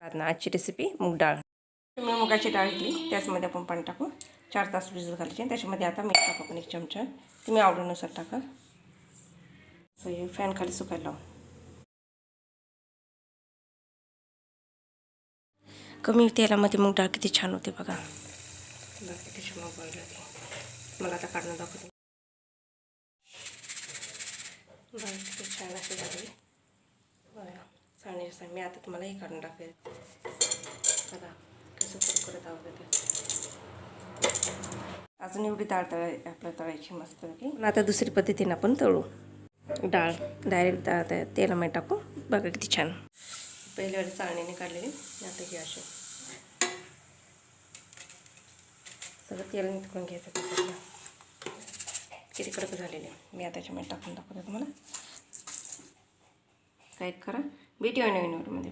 आजची रेसिपी मूग डाळ. तुम्ही मुगाची डाळ घेतली त्याचमध्ये आपण पाणी टाकू 4 तास भिजत घालायचे. त्याच्यामध्ये आता मीठ टाकू आपण 1 चमचा. तुम्ही आवडीनुसार टाका. फॅन खाली सुकायला लावू. कमी तेलामध्ये मूग डाळ किती छान होते बघा. किती छान उकळली होती. मला आता काढून दाखवते. बघा किती छान अशी झाली. बघा चाळणीचं मी आता तुम्हाला हे काढून दाखवेल. बघा कसं कुरकुरीत आवडतं. अजून एवढी डाळ आपल्याला तळायची मस्त की. आता दुसरी पद्धतीने आपण तळू. डाळ डायरेक्ट तेलामध्ये टाकू. बघा किती छान. पहिल्या वेळेस चाळणीने काढलेली. आता ही अशी सगळं तेल निघून घ्यायचं त्याच्यातलं. किती कडक झालेली. मी आता त्याच्यामध्ये टाकून दाखवते तुम्हाला. लाईक करा. भेटूया नवीन व्हिडिओमध्ये.